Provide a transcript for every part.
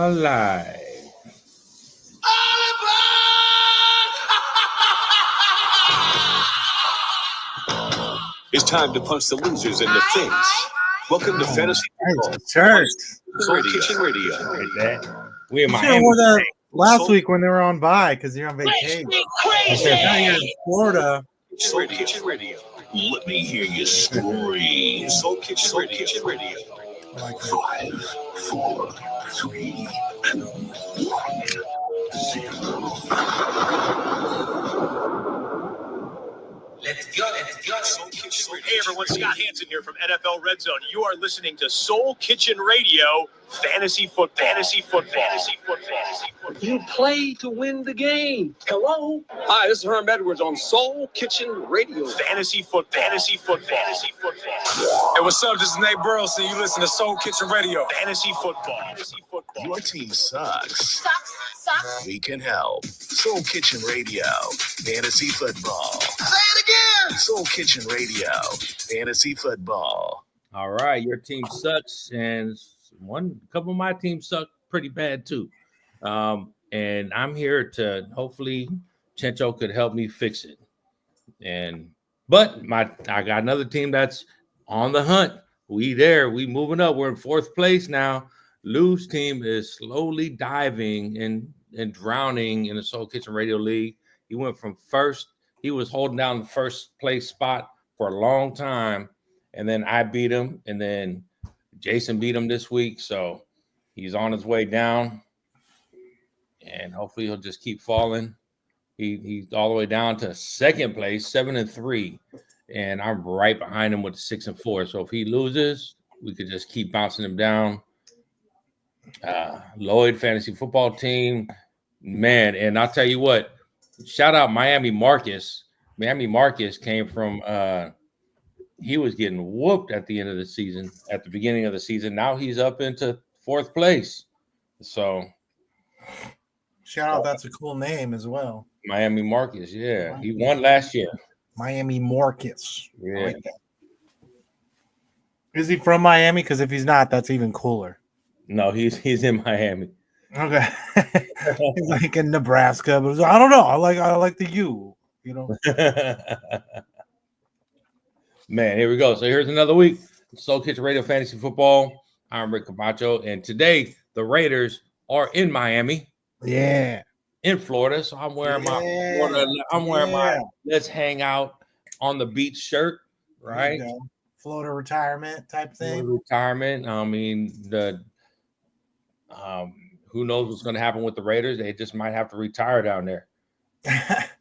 are live. It's time to punch the losers in the face. Welcome to Fantasy Football. Church. Soul Kitchen Radio. We in You should have Miami. wore that last Soul- week when they were on bye because you're on vacation. Now you're in Florida. Soul Kitchen Radio. Let me hear you scream. Soul Kitchen Radio. 5, 4, 3, 2, 1, 0. Let's go. Soul Kitchen Radio. Hey everyone, Scott Hansen here from NFL Red Zone. You are listening to Soul Kitchen Radio, Fantasy Football. You play to win the game. Hello. Hi, this is Herm Edwards on Soul Kitchen Radio. Fantasy Football. Hey, what's up? This is Nate Burleson. You listen to Soul Kitchen Radio. Fantasy Football. Your team sucks. Sucks. We can help. Soul Kitchen Radio. Fantasy Football. Say it again. Soul Kitchen Radio. Fantasy Football. All right, your team sucks, and a couple of my teams suck pretty bad too. And I'm here to hopefully Chencho could help me fix it. But I got another team that's on the hunt. We moving up. We're in fourth place now. Lou's team is slowly diving and drowning in the Soul Kitchen Radio League. He went from first. He was holding down the first place spot for a long time, and then I beat him, and then Jason beat him this week. So he's on his way down, and hopefully he'll just keep falling. He's all the way down to second place, 7-3, and I'm right behind him with 6-4. So if he loses, we could just keep bouncing him down. Lloyd fantasy football team, man, and I'll tell you what, shout out Miami Marcus. Miami Marcus came from he was getting whooped at the end of the season, at the beginning of the season. Now he's up into fourth place. So Shout out, that's a cool name as well. Miami Marcus, yeah. He won last year. Miami Marcus. Yeah. I like that. Is he from Miami? Because if he's not, that's even cooler. No, he's in Miami. Okay. He's like in Nebraska, but I don't know. I like the U, you know. Man, here we go. So here's another week. Soul Kitchen Radio Fantasy Football. I'm Rick Camacho, and today the Raiders are in Miami. Yeah. In Florida. So I'm wearing my let's hang out on the beach shirt, right? Florida retirement type thing. Retirement. I mean, who knows what's going to happen with the Raiders? They just might have to retire down there.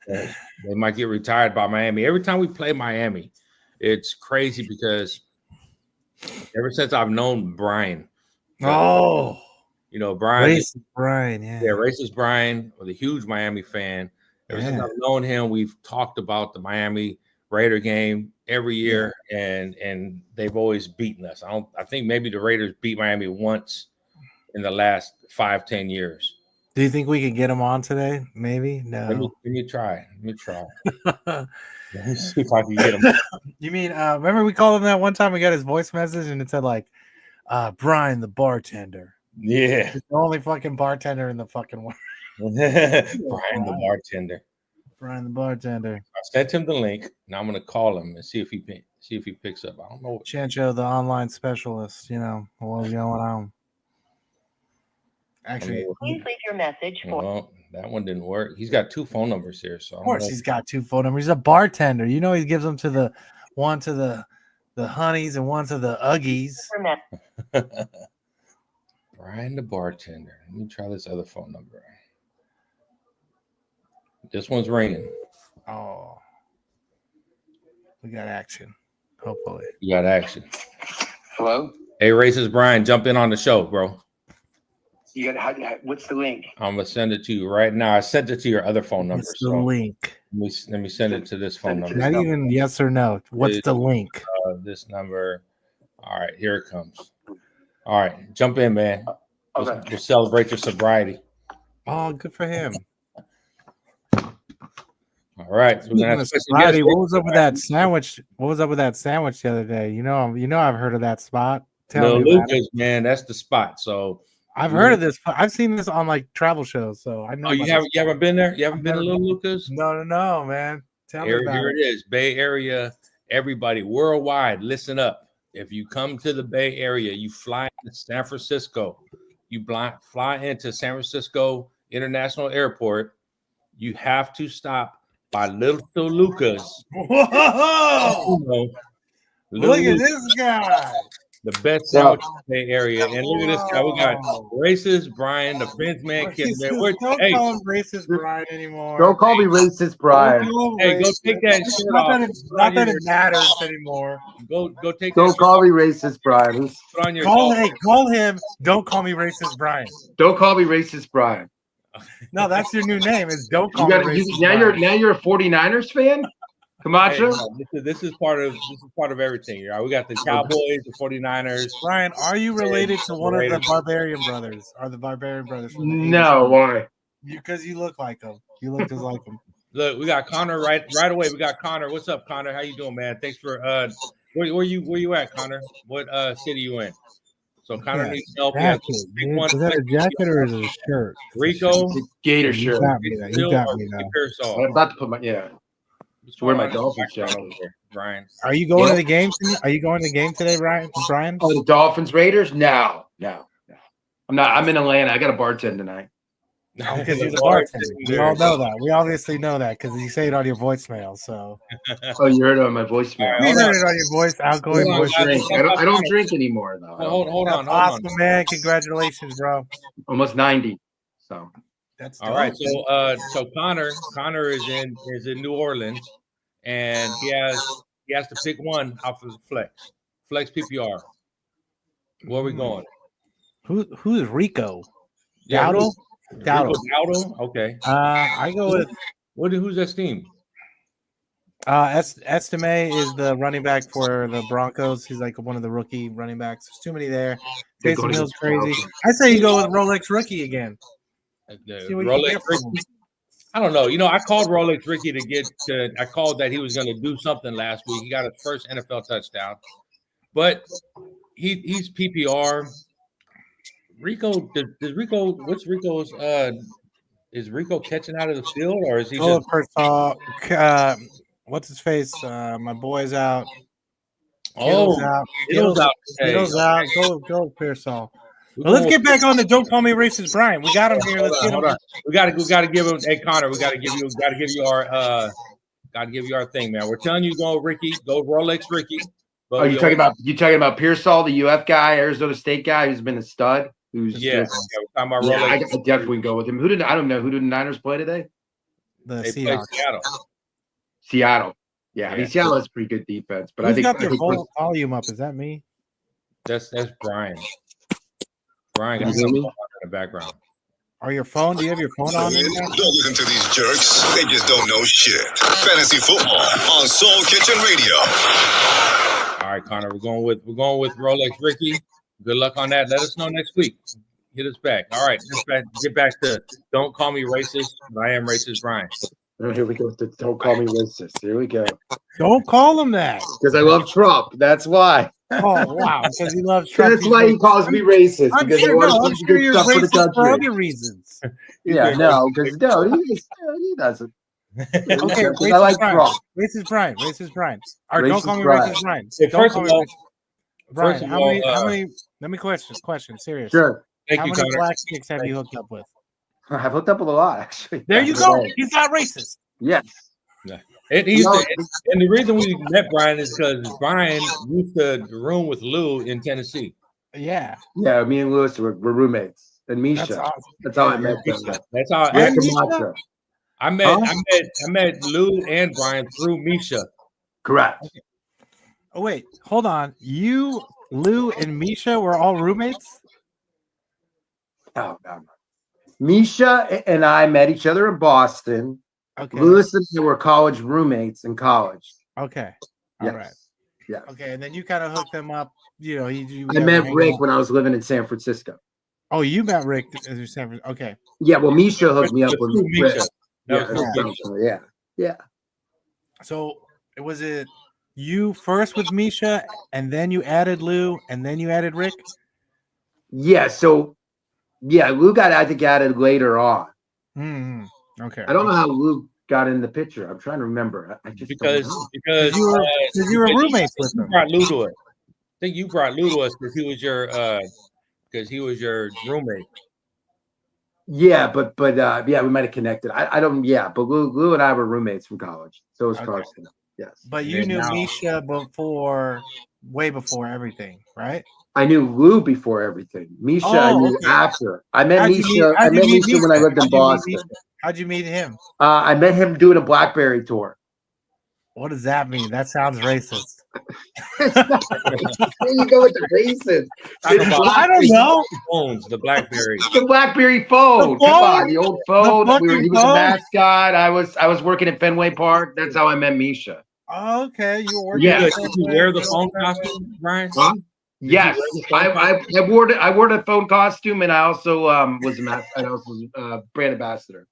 They might get retired by Miami. Every time we play Miami, it's crazy because ever since I've known Brian, Brian, racist Brian, racist Brian was a huge Miami fan. Ever since I've known him, we've talked about the Miami Raider game every year, and they've always beaten us. I think maybe the Raiders beat Miami once in the last 5-10 years. Do you think we could get him on today? Maybe. No. Let me try. Let me see if I can get him. You mean remember we called him that one time? We got his voice message and it said like Brian the bartender. Yeah. He's the only fucking bartender in the fucking world. Brian the bartender. Brian the bartender. I sent him the link. Now I'm gonna call him and see if he picks up. I don't know. Chencho, the online specialist, what's going on. Actually, Please leave your message for. Well, that one didn't work. He's got 2 phone numbers here, so of course he's got 2 phone numbers. He's a bartender. He gives them to one to the honeys and one to the Uggies. Brian the bartender. Let me try this other phone number. This one's ringing. Oh, we got action. Hopefully, You got action. Hello. Hey, racist Brian, jump in on the show, bro. You got what's the link? I'm gonna send it to you right now. I sent it to your other phone number. what's the link? Let me send it to this phone number. Not even yes or no. What's the link? This number. All right, here it comes. All right, jump in, man. Okay. We'll celebrate your sobriety. Oh, good for him. All right. So What was up with that sandwich? What was up with that sandwich the other day? I've heard of that spot. Tell me about it. Lucas, man, that's the spot. So I've heard of this. I've seen this on like travel shows, so I know. Oh, you haven't been there? You haven't been to Little Lucas? No, man. Tell me Here about it is. Bay Area. Everybody worldwide, listen up. If you come to the Bay Area, you fly to San Francisco. You fly into San Francisco International Airport. You have to stop by Little Lucas. Whoa! Look at this guy. The best sandwich in the Bay Area. And look at this guy. We got racist Brian, the Fence man kid. Man. Don't call him racist Brian anymore. Don't call me racist, Brian. Hey, go take that shirt off. Not that it matters anymore. Go take Don't that call me racist, Brian. put on your Call him. Don't call me racist Brian. Don't call me racist, Brian. No, that's your new name. Is don't call You me got racist. now you're a 49ers fan? Camacho? Hey, no, this is part of everything. Right? We got the Cowboys, the 49ers. Brian, are you related to one of the Barbarian brothers? Are the Barbarian brothers? From the No, why? Because you look like them. You look just like them. Look, we got Connor right away. We got Connor. What's up, Connor? How you doing, man? Thanks for where you at, Connor? What city you in? So Connor needs help. Jacket, dude. Is that a jacket or is it a shirt? Rico, Gator You shirt. got me now. You got me now. I'm about to put my to wear my Dolphins shirt over here. Brian. Are you going to the game? Are you going to the game today, Brian? Oh, the Dolphins Raiders? No. I'm not. I'm in Atlanta. I got a bartend tonight. Because you're the bartender. We all know that. We obviously know that because you say it on your voicemail. So Oh, you heard it on my voicemail. we heard it on your voice, outgoing Hold on, voice. guys. I don't drink anymore though. Hold on. Awesome, man! Congratulations, bro. Almost 90. So That's All right, so Connor is in New Orleans, and he has to pick one off of the flex PPR. Where are we going? Who is Rico? Yeah, Dowdle? Dowdle. Dowdle. Okay. I go with Who's that team? Estime is the running back for the Broncos. He's like one of the rookie running backs. There's too many there. Taysom Hill's crazy. I say you go with Rolex rookie again. See what you Rolex get from him. Ricky. I don't know. I called Rolex Ricky I called that he was going to do something last week. He got his first NFL touchdown, but he's PPR. Rico, does Rico? What's Rico's? Is Rico catching out of the field, or is he just? First what's his face? My boy's out. Oh, Kittle's out. Kittle's out. Go Pearsall. Well, let's get back on the "Don't Call Me Racist" Brian. We got him here. Let's get him. We got to give him. Hey Connor, we got to give you our thing, man. We're telling you, go Ricky, go Rolex Ricky. are you talking about Pearsall, the UF guy, Arizona State guy who's been a stud? Who's we're talking about Rolex. I definitely go with him. I don't know who did the Niners play today? The They play Seahawks. Seattle. Yeah, I mean Seattle has pretty good defense, but Who's I got think their volume up? Is that me? That's Brian. Brian got You hear me? something in the background. Or your phone? Do you have your phone on? Don't listen to these jerks. They just don't know shit. Fantasy football on Soul Kitchen Radio. All right, Connor, we're going with Rolex Ricky. Good luck on that. Let us know next week. Hit us back. All right, get back to Don't Call Me Racist. I am racist, Brian. Oh, here we go. Don't call me racist. Here we go. Don't call him that. Because I love Trump. That's why. Oh wow, because he loves Trump. That's why he calls me racist. I'm Because sure, I want I'm to sure do you're good stuff for the racist for country. other reasons. Yeah, no, because he doesn't. Okay, Because I like Trump. Racist Brian. Or don't call me Brian. racist Brian. Hey, Don't first call of me all, racist. Brian, first of how all, many? Let me question. Serious. Sure. thank How you, many Connor. black chicks have you hooked up with? I've hooked up with a lot, actually. There you go. He's not racist. Yes. And the reason we met Brian is because Brian used to room with Lou in Tennessee. Yeah. Yeah, me and Lewis were roommates. And Misha. That's awesome. That's how I met them. That's how Yeah, And Misha? Camacho. I met Lou and Brian through Misha. Correct. Oh wait, hold on. You, Lou, and Misha were all roommates? No. Misha and I met each other in Boston. Okay. Lewis and I were college roommates in college. Okay. All Yes. right. Yeah. Okay, and then you kind of hooked them up. You know, you I met Rick when I was living in San Francisco. Oh, you met Rick as your San Francisco. Okay. Yeah, well, Misha hooked me up with Through Rick. Misha. That was through Misha. Yeah. So was it you first with Misha, and then you added Lou, and then you added Rick? Yeah, so Yeah, Lou got, I think, added later on. Okay. I don't know how Lou got in the picture. I'm trying to remember. I just don't because know. because you were roommates with you him. brought Lou to us. I think you brought Lou to us because he was your roommate. Yeah, but yeah, we might have connected. I don't. Yeah, but Lou and I were roommates from college. So was Okay. Carson. Yes, But you knew Misha way before everything, right? I knew Lou before everything. Misha, I knew after. I met Misha. I met Misha when I lived in Boston. How'd you mean him? I met him doing a BlackBerry tour. What does that mean? That sounds racist. There you go with the racist. I don't know. Phones, the BlackBerry. The BlackBerry phone. The Come on, phone? the old phone. The He was a mascot. I was working at Fenway Park. That's how I met Misha. Oh, okay, you were working. Yeah. Did you wear the phone costume, Brian? Huh? Yes, I wore the phone costume, and I also was a I also was brand ambassador.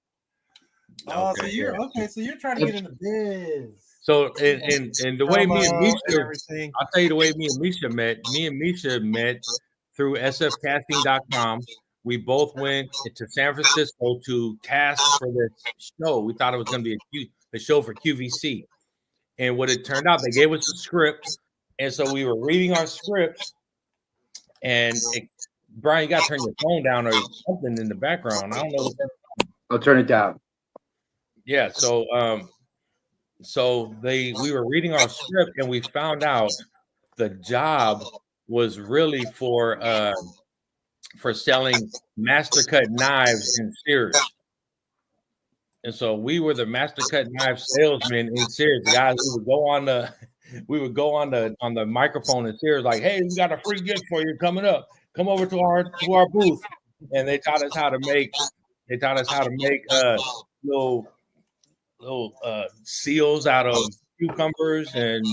Oh, so you're okay. So you're trying to get in the biz. So and the way me and Misha, everything. I'll tell you the way me and Misha met. Me and Misha met through sfcasting.com. We both went to San Francisco to cast for this show. We thought it was going to be a show for QVC. And what it turned out, they gave us a script. And so we were reading our script. And Brian, you got to turn your phone down or something in the background. I don't know. I'll turn it down. Yeah. So we were reading our script and we found out the job was really for selling master cut knives in Sears. And so we were the master cut knife salesmen in Sears. Guys, we would go on the microphone in Sears like, hey, we got a free gift for you coming up. Come over to our booth. And they taught us how to make little seals out of cucumbers and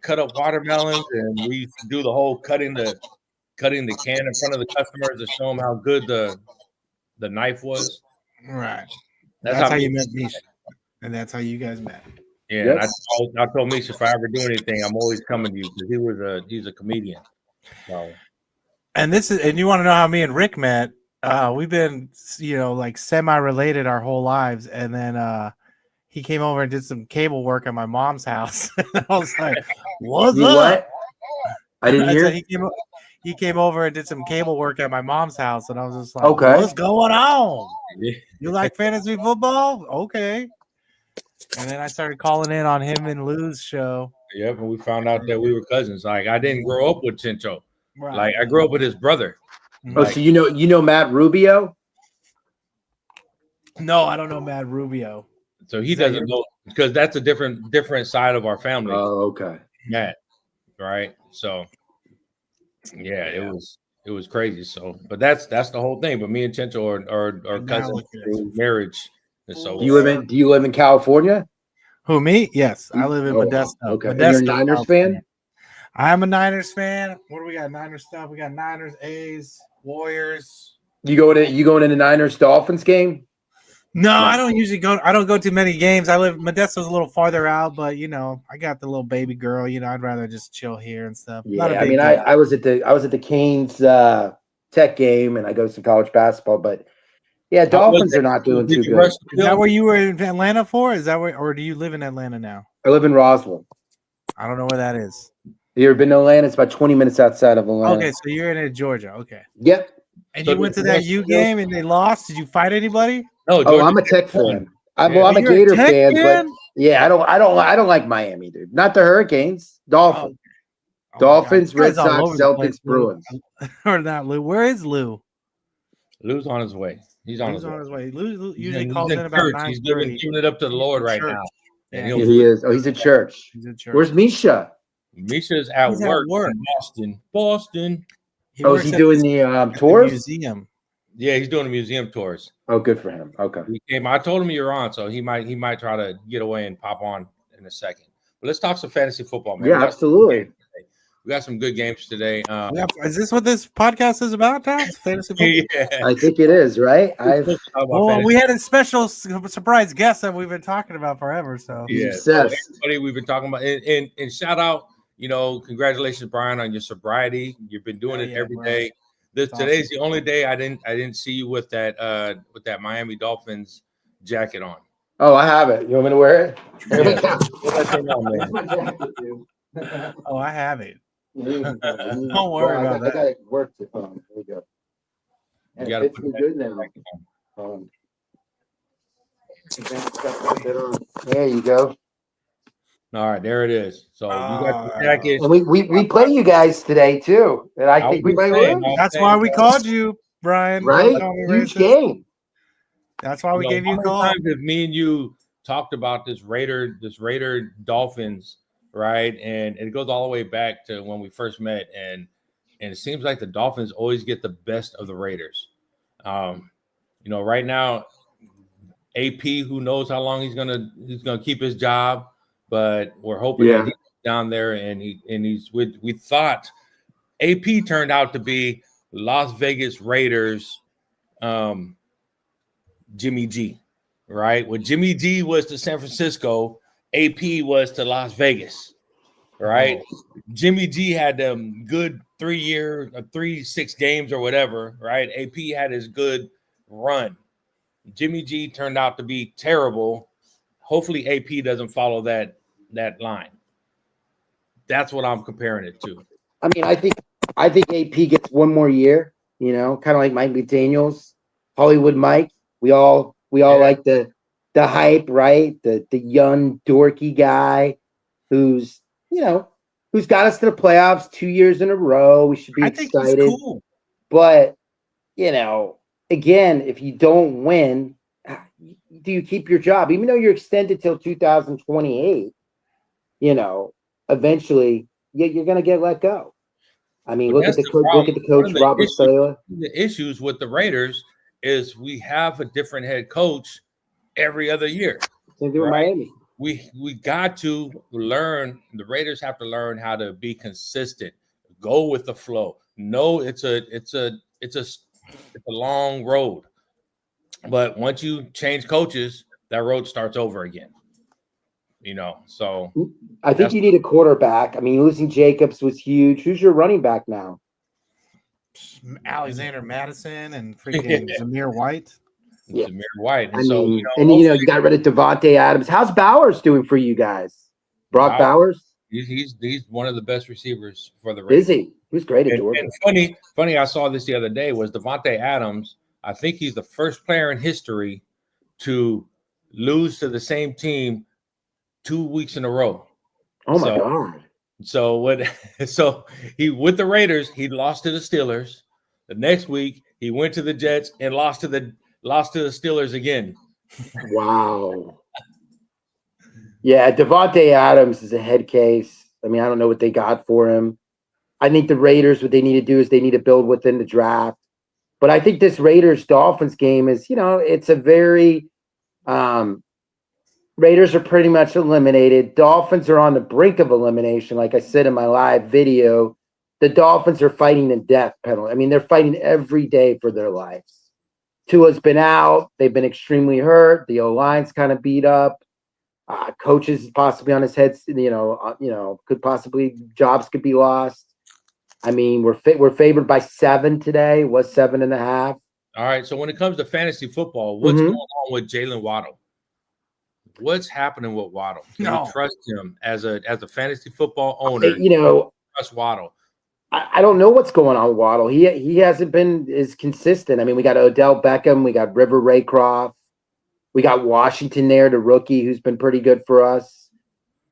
cut up watermelons, and we used to do the whole cutting the can in front of the customers to show them how good the knife was. Right. That's how you met Misha, and that's how you guys met. Yeah, Yep. and I told Misha if I ever do anything, I'm always coming to you because he's a comedian. So. And you want to know how me and Rick met? We've been like semi-related our whole lives, and then he came over and did some cable work at my mom's house. And I was like, "What's up?" What? I didn't hear. He came over and did some cable work at my mom's house, and I was just like, Okay. "What's going on? Yeah. You like fantasy football? Okay." And then I started calling in on him and Lou's show. Yep, and we found out that we were cousins. Like I didn't grow up with Chincho. Right. Like I grew up with his brother. Oh, so you know Matt Rubio? No, I don't know Matt Rubio. So he doesn't know because that's a different side of our family. Oh, okay. Matt, right? So yeah, it was crazy. So, but that's the whole thing. But me and Chincho are cousins through marriage. And so Do you live in California? Who, me? Yes, I live in Modesto. Okay. Modesto, And you're a Niners fan? I'm a Niners fan. What do we got? Niners stuff. We got Niners, A's, Warriors. You going in the Niners Dolphins game? No, I don't usually go. I don't go to many games. Modesto's a little farther out, but I got the little baby girl. I'd rather just chill here and stuff. Yeah, I mean, I was at the Canes Tech game, and I go to college basketball, but yeah, Dolphins are not doing too good. Is that where you were in Atlanta for? Is that where, or do you live in Atlanta now? I live in Roswell. I don't know where that is. You ever been to Atlanta? It's about 20 minutes outside of Atlanta. Okay, so you're in Georgia. Okay. Yep. And you went to that U game and they lost. Did you fight anybody? No, oh, I'm a Tech fan. I'm a Gator fan, but yeah, I don't like Miami, dude. Not the Hurricanes. Dolphins. Oh, Dolphins, Red Sox, Celtics, Bruins. Or not Lou. Where is Lou? Lou's on his way. He's on his way. Lou usually calls in about 9:30. He's giving it up to the Lord right now. Yeah, he is. Oh, he's at church. Where's Misha? Misha's at work in Boston. Is he doing the tours? Museum. Yeah, he's doing the museum tours. Oh, good for him. Okay. I told him you're on, so he might try to get away and pop on in a second. But let's talk some fantasy football, man. Yeah, absolutely. We got some good games today. Is this what this podcast is about, Tom? Fantasy football? Yeah. I think it is, right? We had a special surprise guest that we've been talking about forever. So everybody we've been talking about, and shout out, congratulations, Brian, on your sobriety. You've been doing it every day. Today's the only day I didn't see you with that Miami Dolphins jacket on. Oh, I have it. You want me to wear it? There we Yeah. go. Let you know, man. That's my jacket, dude. Oh, I have it. Don't Don't worry about that. I got it worked. There we go. And You it gotta fits put me that good now. jacket on. There you go. All right, there it is. So you got the jacket. And we play you guys today too. And I think we might win. That's why we called you, Brian. Right? Don't call me Huge racist. game. That's why we gave you how a many call. times have me and you talked about this Raider Dolphins, right? And it goes all the way back to when we first met, and it seems like the Dolphins always get the best of the Raiders. Right now, AP, who knows how long he's gonna keep his job, but we're hoping that he's down there and we thought AP turned out to be Las Vegas Raiders Jimmy G, right? When Jimmy G was to San Francisco, AP was to Las Vegas, right? Jimmy G had them good 6 games or whatever, right? AP had his good run. Jimmy G turned out to be terrible. Hopefully AP doesn't follow that line. That's what I'm comparing it to. I mean, I think AP gets one more year, kind of like Mike McDaniels, Hollywood Mike. We all like the hype, right? The young dorky guy who's got us to the playoffs 2 years in a row. We should be excited. I think he's cool. But again, if you don't win, do you keep your job? Even though you're extended till 2028, eventually you're going to get let go. I mean, look at the coach, Robert Saleh. The issues with the Raiders is we have a different head coach every other year. Same thing with Miami. We got to learn. The Raiders have to learn how to be consistent, go with the flow. No, it's a long road, but once you change coaches, that road starts over again. So I think you need a quarterback. I mean, losing Jacobs was huge. Who's your running back now? Alexander Madison and freaking Zamir White. Yeah. Zamir White. And you got rid of Devontae Adams. How's Bowers doing for you guys? Brock Bowers? He's one of the best receivers for the Raiders. Is he? He was great at Georgia. And funny, I saw this the other day, was Devontae Adams. I think he's the first player in history to lose to the same team 2 weeks in a row. Oh my God. So he with the Raiders, he lost to the Steelers. The next week he went to the Jets and lost to the Steelers again. Wow. Yeah, Devontae Adams is a head case. I mean, I don't know what they got for him. I think the Raiders, what they need to do is they need to build within the draft. But I think this Raiders-Dolphins game is, it's a very Raiders are pretty much eliminated. Dolphins are on the brink of elimination. Like I said in my live video, the Dolphins are fighting the death penalty. I mean, they're fighting every day for their lives. Tua's been out. They've been extremely hurt. The O-line's kind of beat up. Coaches possibly on his head, could possibly jobs could be lost. I mean, we're favored by 7 today. Was 7.5. All right. So when it comes to fantasy football, what's going on with Jalen Waddle? What's happening with Waddle? Can you trust him as a fantasy football owner? Trust Waddle. I don't know what's going on with Waddle. He hasn't been as consistent. I mean, we got Odell Beckham, we got River Raycroft, we got Washington there, the rookie who's been pretty good for us.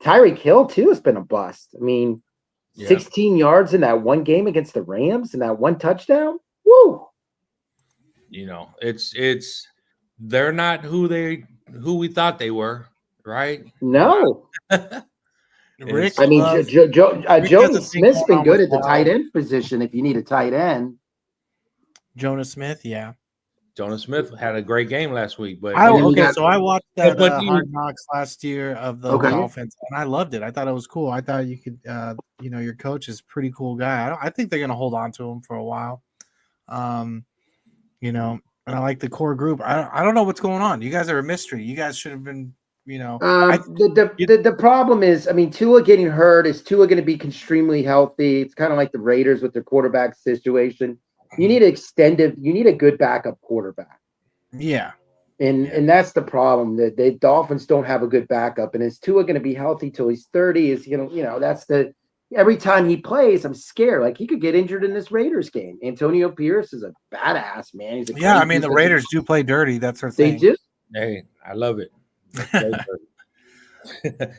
Tyreek Hill too has been a bust. I mean, 16 yards in that one game against the Rams and that one touchdown. Woo! It's they're not who we thought they were, right? No. Rick, I mean, Jonas Smith's been good at the tight end position if you need a tight end. Jonas Smith, yeah. Jonas Smith had a great game last week, but so I watched that Hard Knocks last year of the Dolphins, and I loved it. I thought it was cool. I thought you could, your coach is a pretty cool guy. I think they're going to hold on to him for a while. And I like the core group. I don't know what's going on. You guys are a mystery. You guys should have been, The problem is, I mean, Tua getting hurt. Is Tua going to be extremely healthy? It's kind of like the Raiders with their quarterback situation. You need a good backup quarterback. Yeah. And that's the problem, that the Dolphins don't have a good backup. And is Tua going to be healthy till he's 30? Is that's every time he plays, I'm scared. Like, he could get injured in this Raiders game. Antonio Pierce is a badass, man. He's the Raiders do play dirty. That's our thing. They do. Hey, I love it.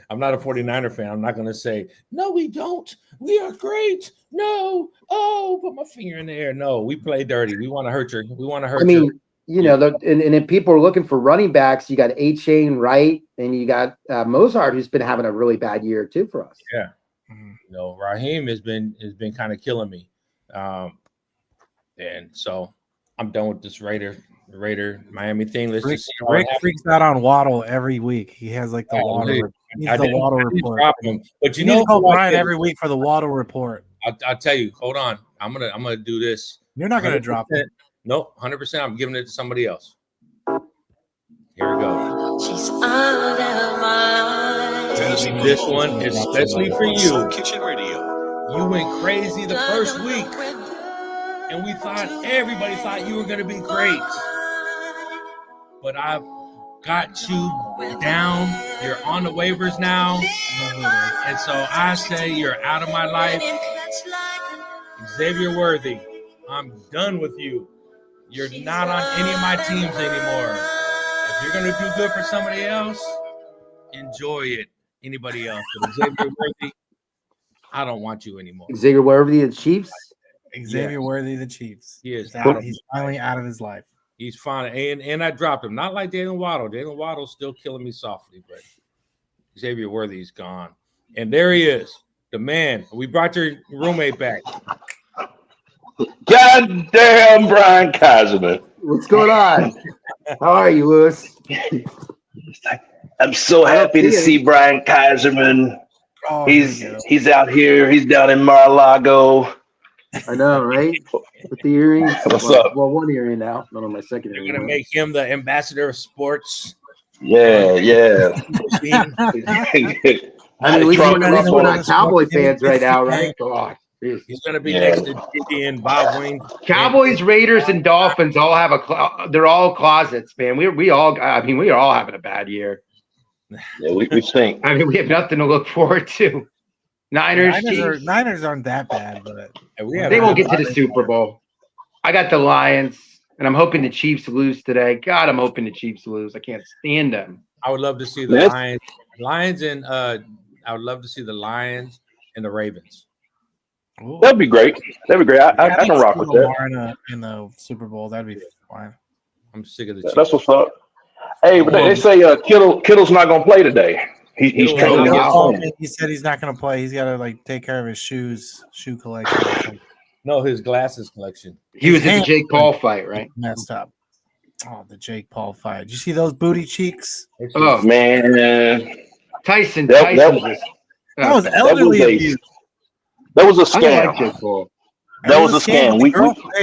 I'm not a 49er fan. I'm not going to say, no, we don't. We are great. No. Oh, put my finger in the air. No, we play dirty. We want to hurt you. We want to hurt you. And if people are looking for running backs, you got A-Chain, Wright, and you got Mozart, who's been having a really bad year too for us. Yeah. Raheem has been kind of killing me. And so I'm done with this Raider Miami thing. Let's just see Rick freaks out on Waddle every week. He has like the Waddle. Waddle report. But you need to call Brian every week for the Waddle report. I'll tell you. Hold on. I'm gonna do this. You're not gonna drop it. Nope, 100%. I'm giving it to somebody else. Here we go. She's out of my This one is especially for you. Soul Kitchen Radio. You went crazy the first week, and everybody thought you were going to be great. But I've got you down. You're on the waivers now. And so I say you're out of my life. Xavier Worthy, I'm done with you. You're not on any of my teams anymore. If you're going to do good for somebody else, enjoy it. Anybody else. But Xavier Worthy, I don't want you anymore. Xavier Worthy, the Chiefs? Xavier Worthy, the Chiefs. He is He's finally out of his life. He's fine. And I dropped him. Not like Jalen Waddle. Jalen Waddle's still killing me softly, but Xavier Worthy's gone. And there he is, the man. We brought your roommate back. Goddamn Brian Kaiserman. What's going on? How are you, Lewis? I'm so happy to see Brian Kaiserman. Oh, he's out here. He's down in Mar-a-Lago. I know, right? With the earrings. What's up? Well, one earring now. Not on my second earring. They're going to make him the ambassador of sports. Yeah. I mean, we're not Cowboy fans right now, right? God. He's going to be next to Dickie and Bob Wayne. Cowboys, Raiders, and Dolphins all have they're all closets, man. We all having a bad year. Yeah, we stink. I mean, we have nothing to look forward to. Niners aren't that bad, but they won't get to the Super Bowl. I got the Lions, and I'm hoping the Chiefs lose today. God, I'm hoping the Chiefs lose. I can't stand them. I would love to see the Lions, and I would love to see the Lions and the Ravens. Ooh. That'd be great. I can rock with that. In the Super Bowl, that'd be fine. I'm sick of the Chiefs. That's what's up. Hey, but they say Kittle's not gonna play today. He's trying to get home. He said he's not gonna play. He's got to take care of his shoe collection. No, his glasses collection. He was in the Jake Paul fight, right? Messed up. Oh, the Jake Paul fight. Did you see those booty cheeks? Oh man, Tyson. That was elderly abuse. That was a scam. That was a scam.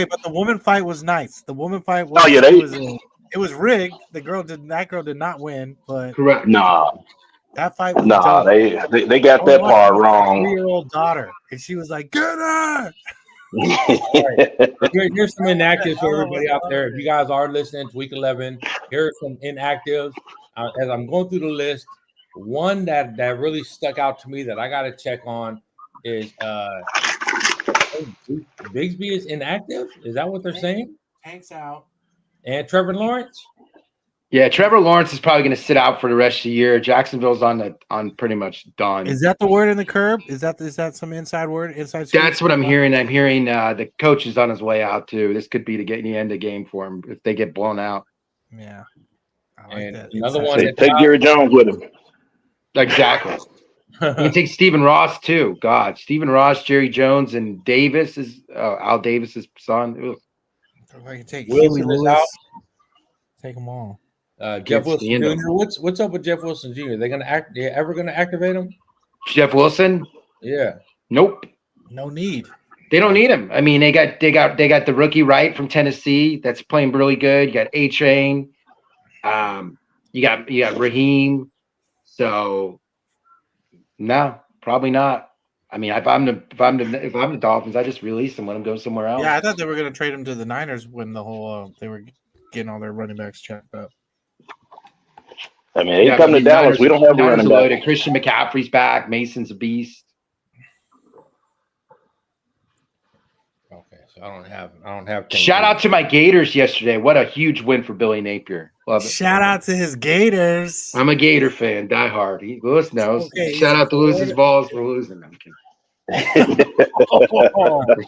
But the woman fight was nice. The woman fight was. Oh yeah, it was rigged. That girl did not win. But correct. Nah. That fight was they got that part wrong. 3-year-old daughter, and she was like, "Get her." Right. Here's some inactives for everybody out there. If you guys are listening to Week 11, here are some inactives. As I'm going through the list, one that really stuck out to me that I got to check on is Bigsby is inactive. Is that what they're saying? Tank's out. And Trevor Lawrence? Yeah, Trevor Lawrence is probably going to sit out for the rest of the year. Jacksonville's on pretty much done. Is that the word in the curb? Is that some inside word? That's what I'm hearing. I'm hearing the coach is on his way out too. This could be the end of game for him if they get blown out. Yeah, I like that. Another one. Take Jerry Jones with him. Exactly. You can take Stephen Ross too. God, Stephen Ross, Jerry Jones, and Davis is Al Davis's son. If I can take Wilson Lewis, out. Take them all. Jeff Wilson Jr. What's up with Jeff Wilson Jr.? They ever gonna activate him? Jeff Wilson? Yeah. Nope. No need. They don't need him. I mean, they got the rookie Wright from Tennessee that's playing really good. You got A-Chain. You got Raheem. So no, probably not. I mean, if I'm the Dolphins, I just release him, let him go somewhere else. Yeah, I thought they were going to trade him to the Niners when the whole they were getting all their running backs checked up. I mean, they come to Dallas. We don't have the running back. Christian McCaffrey's back. Mason's a beast. Okay, so I don't have. Shout out to my Gators yesterday. What a huge win for Billy Napier. Love it. Shout out to his Gators. I'm a Gator fan, die hard. Lewis knows. Okay, shout out to Lewis's balls for losing. I'm kidding.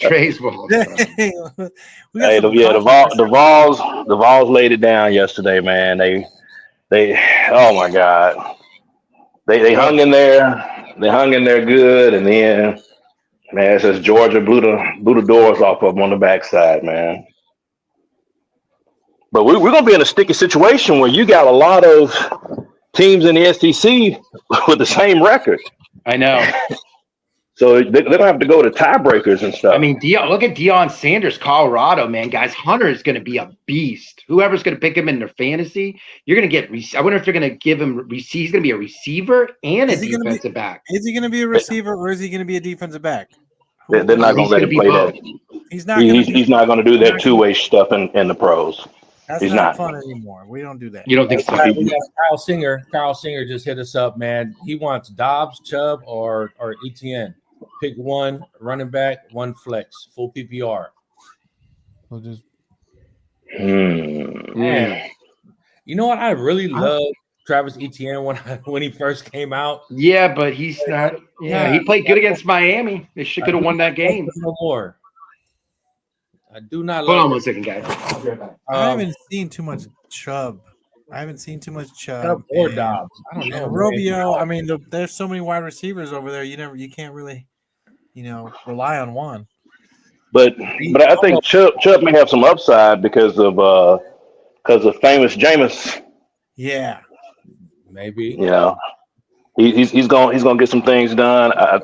Trey's balls. Hey, the Vols laid it down yesterday, man. They oh my God. They hung in there. They hung in there good, and then man, it says Georgia blew the doors off of them on the backside, man. But we're gonna be in a sticky situation where you got a lot of teams in the SEC with the same record. I know. So they're gonna have to go to tiebreakers and stuff. I mean, look at Deion Sanders, Colorado, man. Guys, Hunter is going to be a beast. Whoever's going to pick him in their fantasy, you're going to get. I wonder if they're going to give him. He's going to be a receiver and a defensive back. Is he going to be a receiver or is he going to be a defensive back? They're not going to let him play that. He's not. He's not going to do that two-way stuff in the pros. That's not fun anymore. We don't do that. You don't think so? We got Kyle Singer. Kyle Singer just hit us up, man. He wants Dobbs, Chubb, or ETN. Pick one running back, one flex, full PPR. We'll just. Man, you know what? I really love Travis Etienne when he first came out. Yeah, but he's not. Yeah, he played good against Miami. They should have won that game. No more. I do not. Hold on 1 second, guys. I haven't seen too much Chubb. Chubb or Dobbs. I don't know. Robio. I mean, there's so many wide receivers over there. You can't really, rely on one. But I think Chubb may have some upside because of famous Jameis. Yeah, maybe. Yeah, he's gonna get some things done. I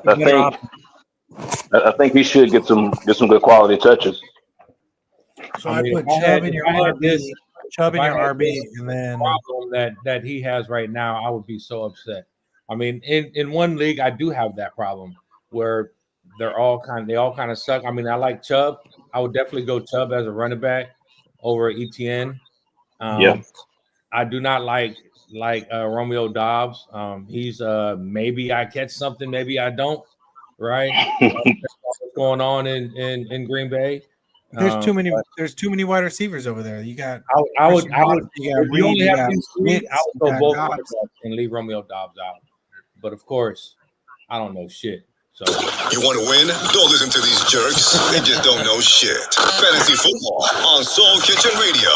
think he should get some good quality touches. So I put Chubb in your RB. Chubb in your RB, and then problem that he has right now, I would be so upset. I mean, in one league, I do have that problem where they all kind of suck. I mean, I like Chubb. I would definitely go Chubb as a running back over ETN. I do not like Romeo Dobbs. He's maybe I catch something, maybe I don't. Right? What's going on in Green Bay? There's too many wide receivers over there. You got. I would. You only have these three. I would go both and leave Romeo Dobbs out. But of course, I don't know shit. So you want to win? Don't listen to these jerks. They just don't know shit. Fantasy football on Soul Kitchen Radio.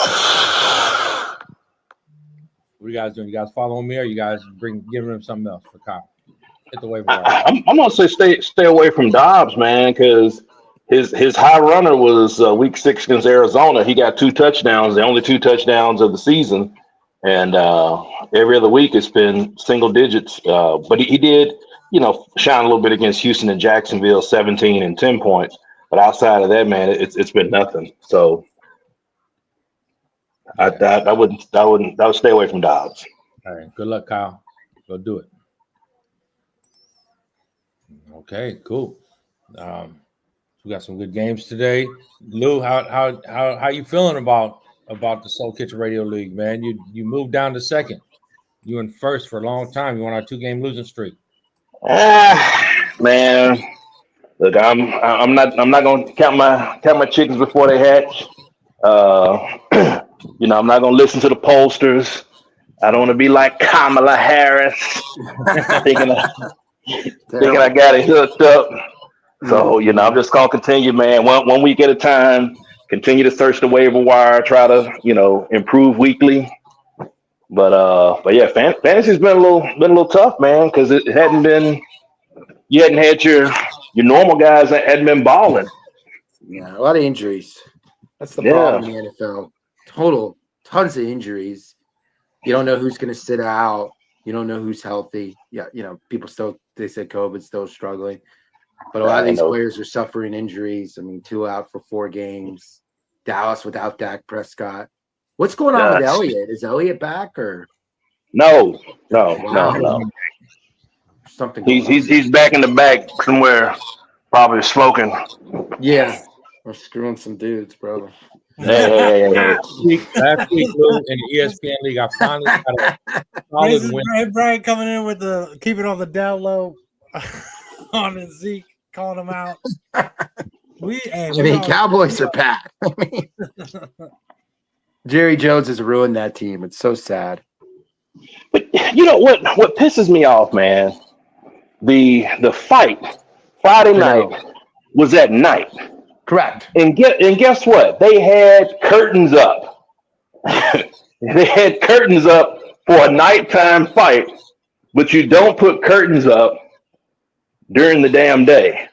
What are you guys doing? You guys following me, or you guys giving him something else for Kyle? Hit the waiver wire. I'm gonna say stay away from Dobbs, man, because his high runner was week 6 against Arizona. He got 2 touchdowns, the only 2 touchdowns of the season, and every other week it's been single digits. But he did, shine a little bit against Houston and Jacksonville, 17 and 10 points. But outside of that, man, it's been nothing. So I would stay away from Dobbs. All right, good luck, Kyle. Go do it. Okay, cool. We got some good games today. Lou, how you feeling about the Soul Kitchen Radio League, man? You moved down to second. You in first for a long time. You won our 2-game losing streak. Man, look, I'm not gonna count my chickens before they hatch. I'm not gonna listen to the pollsters. I don't want to be like Kamala Harris, thinking I got it hooked up. So, I'm just going to continue, man, one week at a time, continue to search the waiver wire, try to, improve weekly. But yeah, fantasy's been a little tough, man, because you hadn't had your normal guys that hadn't been balling. Yeah, a lot of injuries. That's the problem in the NFL. Tons of injuries. You don't know who's going to sit out. You don't know who's healthy. Yeah, people they said COVID's still struggling. But a lot of these players are suffering injuries. I mean, 2 out for 4 games. Dallas without Dak Prescott. What's going on with Elliott? Is Elliott back or? No. Something. He's back in the back somewhere, probably smoking. Yeah, or screwing some dudes, brother. Hey. Last week, Lou, in the ESPN League, I finally got a solid win. Brian coming in with the keep it on the down low on his Zeke, calling him out. Cowboys are packed. Jerry Jones has ruined that team. It's so sad. But you know what pisses me off, man? The fight Friday night was at night. Correct. And guess what? They had curtains up. They had curtains up for a nighttime fight, but you don't put curtains up during the damn day.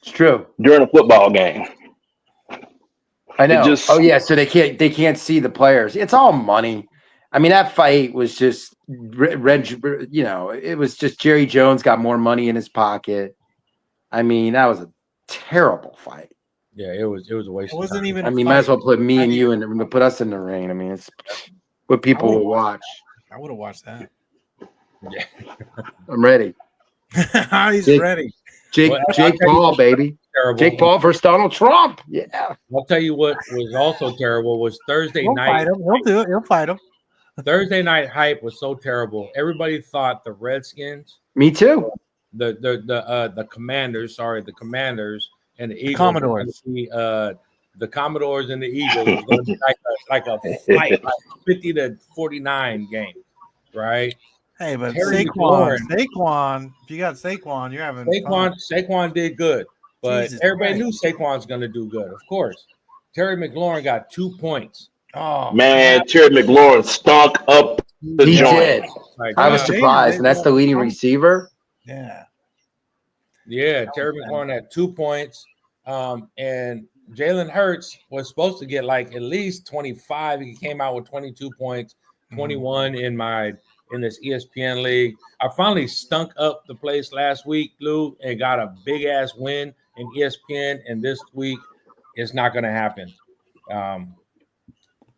It's true. During a football game. I know. So they can't see the players. It's all money. I mean, that fight was just it was just Jerry Jones got more money in his pocket. I mean, that was a terrible fight. Yeah, it was a waste. It wasn't of time. even. I mean, might as well put me and you and put us in the ring. I mean, it's what people will watch. I would have watched that. Yeah, I'm ready. He's ready. Jake Paul, baby. Terrible. Jake Paul versus Donald Trump. Yeah. I'll tell you what was also terrible was Thursday He'll night. fight him. He'll do it. He'll fight him. Thursday night hype was so terrible. Everybody thought the Redskins, Me too. the Commanders, the Commanders and the Eagles, Commodores. The Commodores and the Eagles was going to be like a fight, like 50-49 game, right? Hey, but Terry Saquon, if you got Saquon, you're having fun. Saquon did good, but Jesus everybody Christ. knew Saquon's going to do good, of course. Terry McLaurin got 2 points. Oh Man, Terry McLaurin stunk up the He joint. did. Like, I was yeah, surprised, and that's the leading receiver. yeah. Yeah, Terry McLaurin had 2 points. And Jalen Hurts was supposed to get like at least 25. He came out with 22 points, 21 in this ESPN league. I finally stunk up the place last week, Lou, and got a big ass win in ESPN. And this week, it's not going to happen.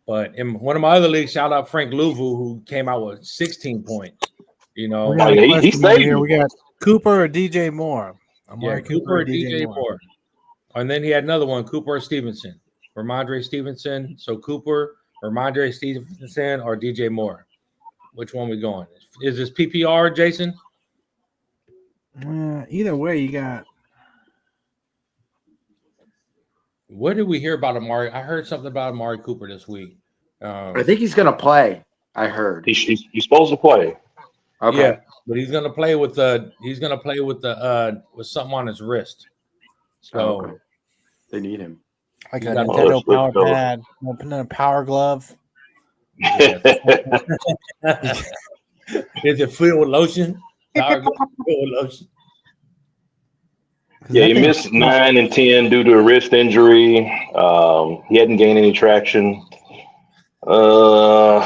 But in one of my other leagues, shout out Frank Louvu, who came out with 16 points. You know, We got, Oh, yeah, he saved here. him. We got Cooper or DJ Moore. Amari Cooper or DJ Moore. And then he had another one, Cooper or Stevenson. Ramondre Stevenson. So Cooper, Ramondre Stevenson, or DJ Moore. Which one we going? Is this PPR, Jason? Either way, you got. What did we hear about Amari? I heard something about Amari Cooper this week. I think he's going to play. I heard. He's supposed to play. Okay. Yeah, but he's gonna play with with something on his wrist. So Okay. They need him. Like a You got- Nintendo Oh, Power so- Pad, a Power Glove. is it filled with lotion? Filled with lotion. Yeah, he missed 9 and 10 due to a wrist injury. He hadn't gained any traction. Man,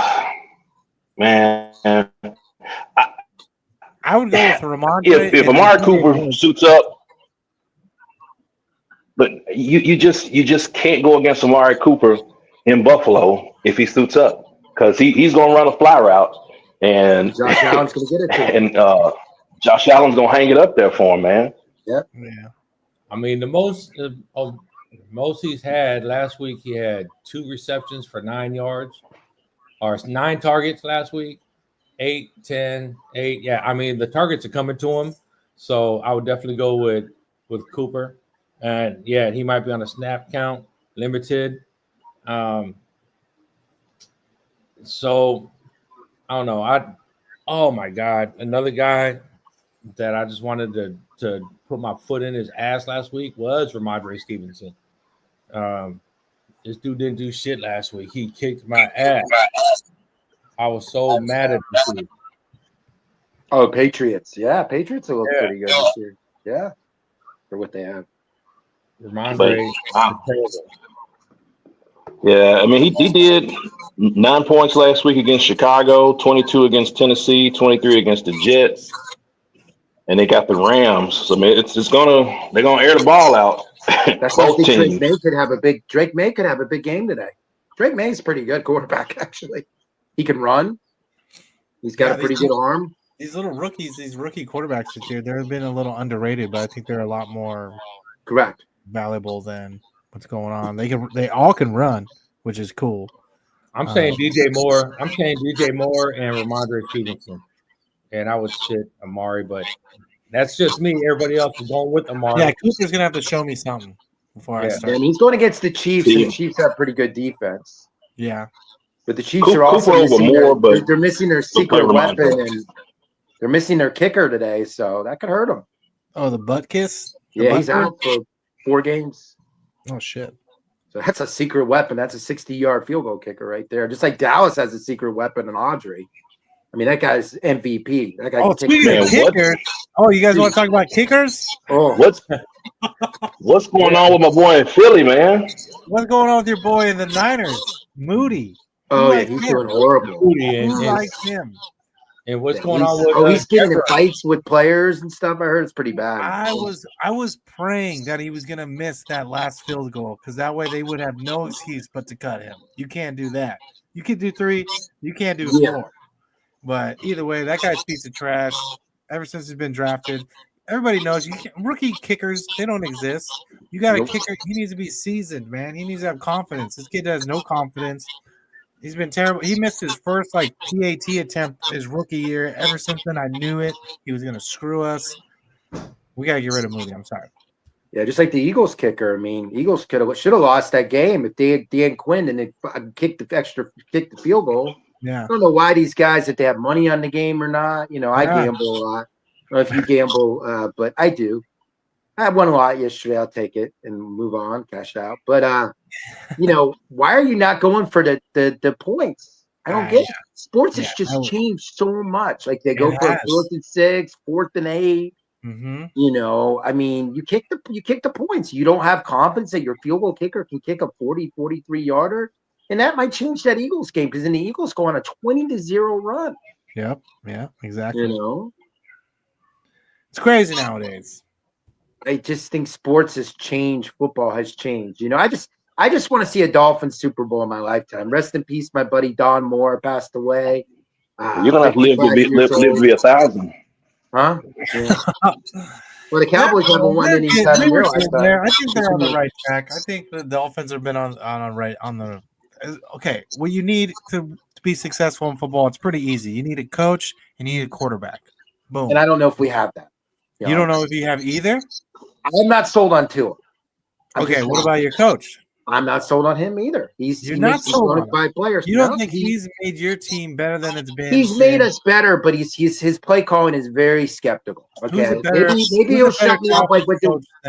I would go with Ramondre. if and Amari DJ Cooper Moore. suits up, but you just can't go against Amari Cooper in Buffalo if he suits up, because he's going to run a fly route, and Josh Allen's going to get it to him. and Josh Allen's going to hang it up there for him, man. Yeah. I mean, the most he's had last week, he had 2 receptions for 9 yards, or 9 targets last week, 8, 10, 8. Yeah, I mean, the targets are coming to him. So I would definitely go with Cooper. And yeah, he might be on a snap count, limited. So I don't know. Oh my God, another guy that I just wanted to put my foot in his ass last week was Ramondre Stevenson. This dude didn't do shit last week. He kicked my ass. I was so mad at this dude. Oh, Patriots. Yeah, Patriots will look pretty good this year. Yeah, for what they have. Ramondre. Yeah, I mean, he did 9 points last week against Chicago, 22 against Tennessee, 23 against the Jets, and they got the Rams. So I mean, they're gonna air the ball out. That's why I Both think teams. Drake May could have a big game today. Drake May's a pretty good quarterback, actually. He can run. He's got a pretty good arm. These little rookies, these rookie quarterbacks this year, they've been a little underrated, but I think they're a lot more Correct. valuable than what's going on. They all can run, which is cool. I'm saying DJ Moore. I'm saying DJ Moore and Ramondre Stevenson, and I would sit Amari, but that's just me. Everybody else is going with Amari. Yeah, Cooper's gonna have to show me something before I start. And he's going against the Chiefs, and the Chiefs have pretty good defense. Yeah, but the Chiefs are also they're missing their secret weapon, and they're missing their kicker today, so that could hurt them. Oh, the butt kiss? Yeah, he's out for 4 games. Oh shit! So that's a secret weapon. That's a 60-yard field goal kicker right there. Just like Dallas has a secret weapon in Audrey. I mean, that guy's MVP. That guy. Oh, speaking of kickers, you guys want to talk about kickers? Oh, what's going on with my boy in Philly, man? What's going on with your boy in the Niners, Moody? Oh yeah, he's doing horrible. Who likes him? And what's going on with? He's getting in fights with players and stuff. I heard it's pretty bad. I was praying that he was gonna miss that last field goal because that way they would have no excuse but to cut him. You can't do that. You can do 3. You can't do 4. But either way, that guy's a piece of trash. Ever since he's been drafted, everybody knows rookie kickers, they don't exist. You got a kicker, he needs to be seasoned, man. He needs to have confidence. This kid has no confidence. He's been terrible. He missed his first PAT attempt his rookie year. Ever since then, I knew it. He was gonna screw us. We gotta get rid of Moody. I'm sorry. Yeah, just like the Eagles kicker. I mean, Eagles should have lost that game if they had Dan Quinn and they kicked the field goal. Yeah. I don't know why these guys, if they have money on the game or not. I gamble a lot. I don't know if you gamble, but I do. I won a lot yesterday. I'll take it and move on, cash out. But why are you not going for the points? I don't get it. Sports has just changed so much. Like they go for 4th and 6, 4th and 8. Mm-hmm. I mean, you kick the points. You don't have confidence that your field goal kicker can kick a 40, 43-yarder. And that might change that Eagles game because then the Eagles go on a 20-0 run. Yep. Yeah, exactly. It's crazy nowadays. I just think sports has changed. Football has changed. I just want to see a Dolphins Super Bowl in my lifetime. Rest in peace, my buddy Don Moore passed away. You're gonna have to live to be 1,000. Huh? Yeah. Well, the Cowboys haven't won any time in their lifetime. I think they're on the right track. I think the Dolphins have been on the. Okay, what you need to be successful in football, it's pretty easy. You need a coach and you need a quarterback. Boom. And I don't know if we have that. You don't know if you have either? I'm not sold on Tua. Okay, what about your coach? I'm not sold on him either. You're not sold on 5 players. You don't think he's made your team better than it's been? He's made us better, but his play calling is very skeptical. Okay, maybe he'll shut me up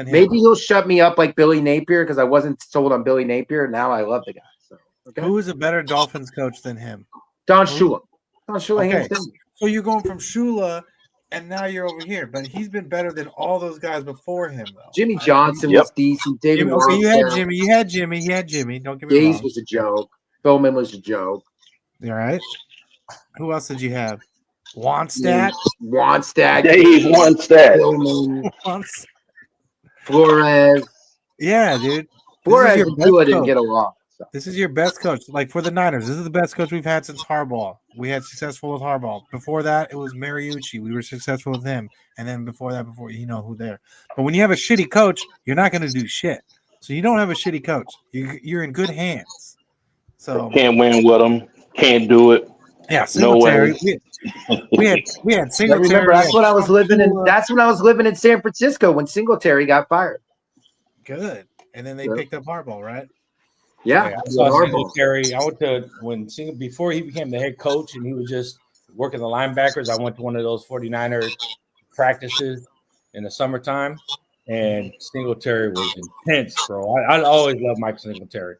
maybe he'll shut me up like Billy Napier because I wasn't sold on Billy Napier. Now I love the guy. So who is a better Dolphins coach than him? Don Shula. Okay. So you're going from Shula, and now you're over here. But he's been better than all those guys before him, though. Jimmy Johnson was decent. David. Okay, you had Jimmy. You had Jimmy. Don't get me wrong. Gaze was a joke. Philman was a joke. All right. Who else did you have? Wannstedt. Dave Wannstedt. Philman. Flores. Yeah, dude. Flores and Tua didn't get along. This is your best coach. Like for the Niners, this is the best coach we've had since Harbaugh. We had successful with Harbaugh. Before that, it was Mariucci. We were successful with him. And then before you know who there. But when you have a shitty coach, you're not going to do shit. So you don't have a shitty coach. You're in good hands. So can't win with them. Can't do it. Yeah, Singletary. We had Singletary. Remember, that's when I was living in. That's when I was living in San Francisco when Singletary got fired. Good. And then they picked up Harbaugh, right? Yeah, I saw Singletary. I went to before he became the head coach and he was just working the linebackers. I went to one of those 49er practices in the summertime, and Singletary was intense, bro. I always loved Mike Singletary.